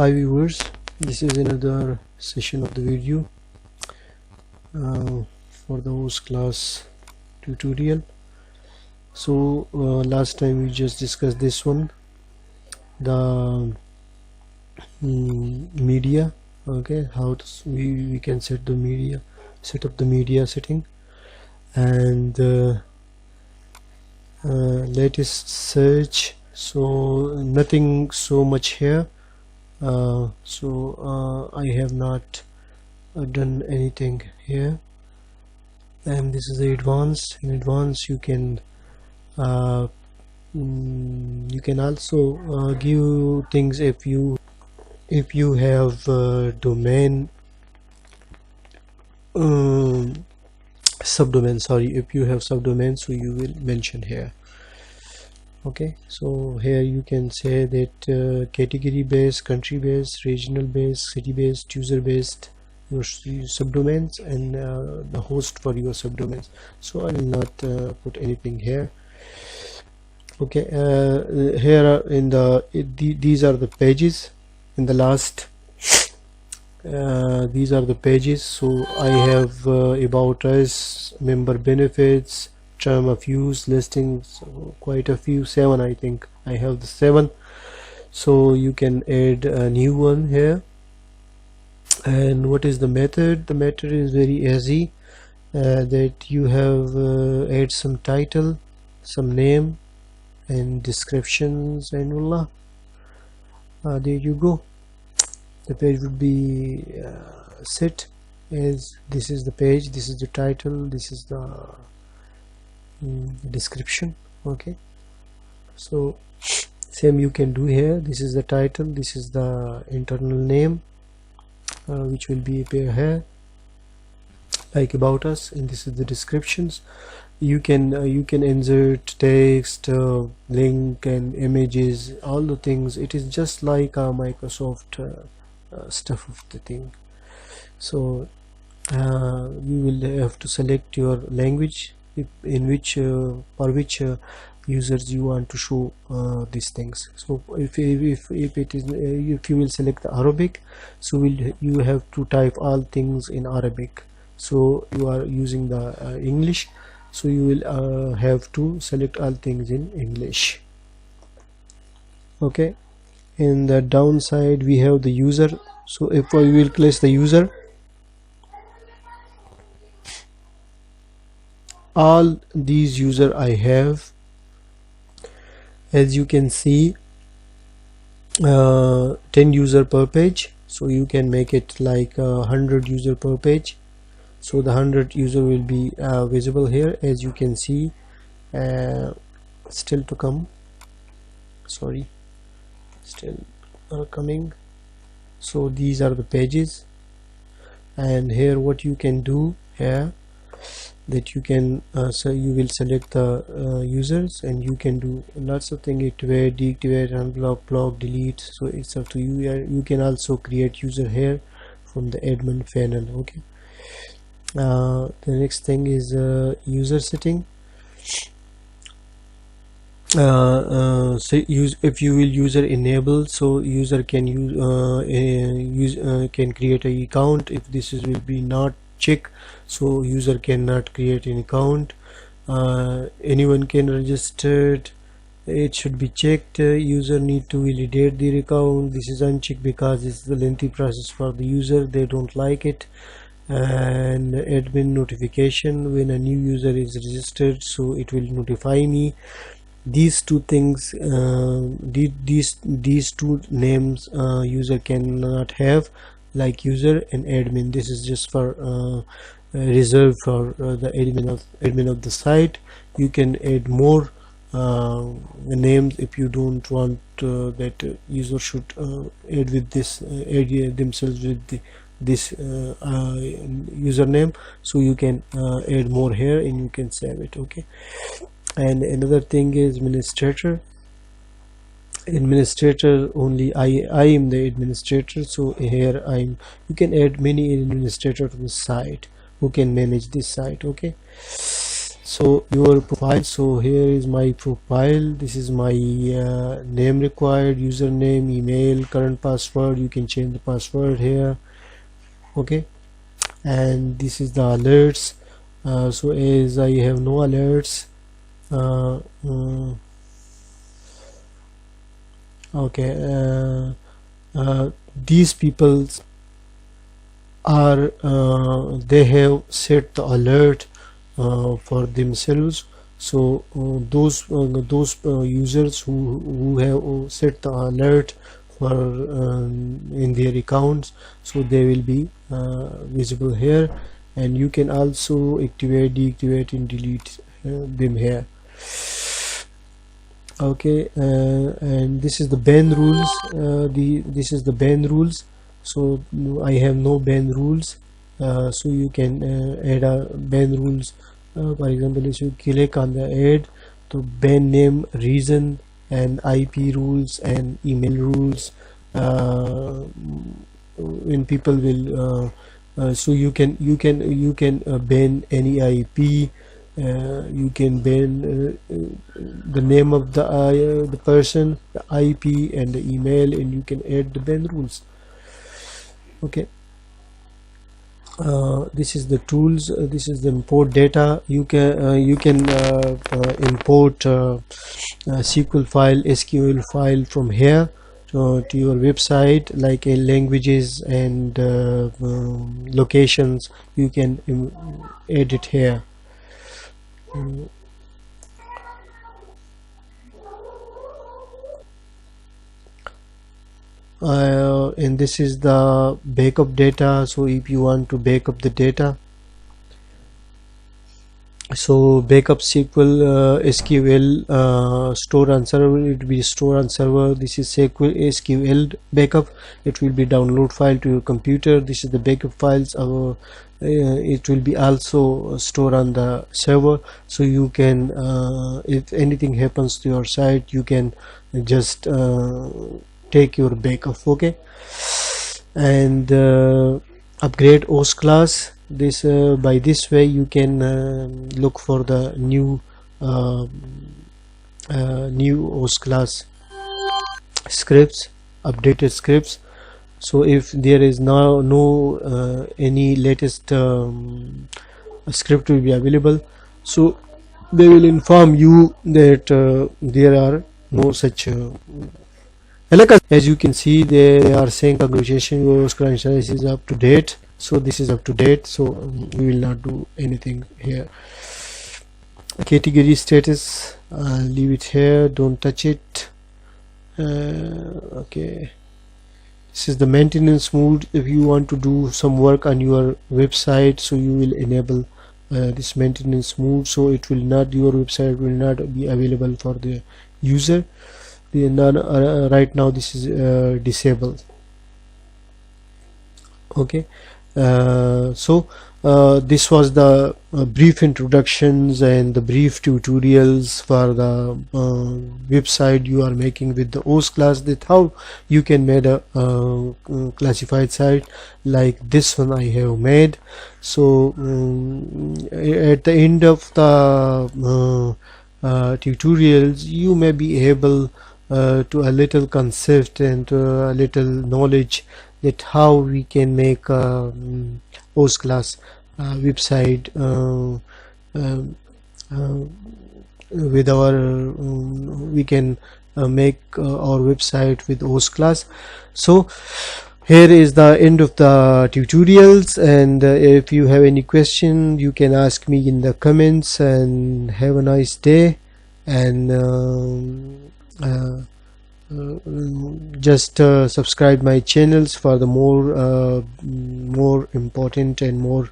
Hi viewers, this is another session of the video for the Osclass tutorial. So last time we just discussed this one, the media. Okay, how we can set up the media setting, and latest search. So nothing so much here. I have not done anything here, and this is the advanced. In advanced you can also give things if you have domain subdomain. Sorry, if you have subdomain, so you will mention here. Okay, so here you can say that category based, country based, regional based, city based, user based, your subdomains, and the host for your subdomains. So I will not put anything here. Okay, here are these are the pages in the last. These are the pages. So I have about us, member benefits, term of use, listings, quite a few, 7 I think. I have the 7. So you can add a new one here. And what is the method? The method is very easy, that you have add some title, some name, and descriptions, and voila, there you go. The page would be set as this is the page, this is the title, this is the description. Okay, so same you can do here. This is the title, this is the internal name, which will be appear here like about us, and this is the descriptions. You can insert text, link, and images, all the things. It is just like a Microsoft stuff of the thing. So you will have to select your language in which for which users you want to show these things. So if you will select the Arabic, so you have to type all things in Arabic. So you are using the English, so you will have to select all things in English. Okay, in the downside we have the user. So if I will place the user, all these user I have, as you can see, 10 user per page. So you can make it like 100 user per page. So the 100 user will be visible here, as you can see. Still to come, sorry, still coming. So these are the pages, and here what you can do here, that you can so you will select the users, and you can do lots of things: activate, deactivate, unblock, block, delete. So it's up to you. You can also create user here from the admin panel. Okay, the next thing is user setting. So if you will user enable, so user can can create an account. If this will be not check, so user cannot create an account. Anyone can register. It should be checked. User need to validate their account. This is unchecked because it's the lengthy process for the user, they don't like it. And admin notification, when a new user is registered, so it will notify me. These two things, these two names user cannot have, like user and admin. This is just for reserved for the admin of the site. You can add more names if you don't want that user should add with this add themselves with this username. So you can add more here, and you can save it. Okay, and another thing is administrator. Only I am the administrator. So here you can add many administrators to the site who can manage this site. Okay, So your profile, so here is my profile. This is my name required, username, email, current password. You can change the password here. Okay, and this is the alerts. So as I have no alerts, okay, these people are they have set the alert for themselves. So those users who have set the alert for in their accounts, so they will be visible here, and you can also activate, deactivate and delete them here. Okay, and this is the ban rules. This is the ban rules. So I have no ban rules, so you can add a ban rules. For example, if you click on the add, to ban name, reason and IP rules and email rules, when people will so you can ban any IP. You can ban the name of the person, the IP and the email, and you can add the ban rules. Okay, this is the tools. This is the import data. You can import SQL file, SQL file from here to your website, like languages and locations. You can edit here. And this is the backup data. So if you want to backup the data, so backup SQL store on server, it will be stored on server. This is SQL backup, it will be download file to your computer. This is the backup files. It will be also stored on the server, so you can if anything happens to your site, you can just take your backup. Okay, and upgrade Osclass. This by this way you can look for the new Osclass scripts, updated scripts. So if there is no any latest script will be available, so they will inform you that there are no such as you can see, they are saying congratulations, your Osclass is up to date. So this is up to date, so we will not do anything here. Category status, leave it here, don't touch it. Okay, this is the maintenance mode. If you want to do some work on your website, so you will enable this maintenance mode, so it will not, your website will not be available for the user. Right now this is disabled. Okay, so this was the brief introductions and the brief tutorials for the website you are making with the Osclass, that how you can make a classified site like this one I have made. So at the end of the tutorials, you may be able to a little concept and a little knowledge that how we can make a Osclass website with our we can make our website with Osclass. So here is the end of the tutorials, and if you have any question, you can ask me in the comments, and have a nice day. And just subscribe my channels for the more important and more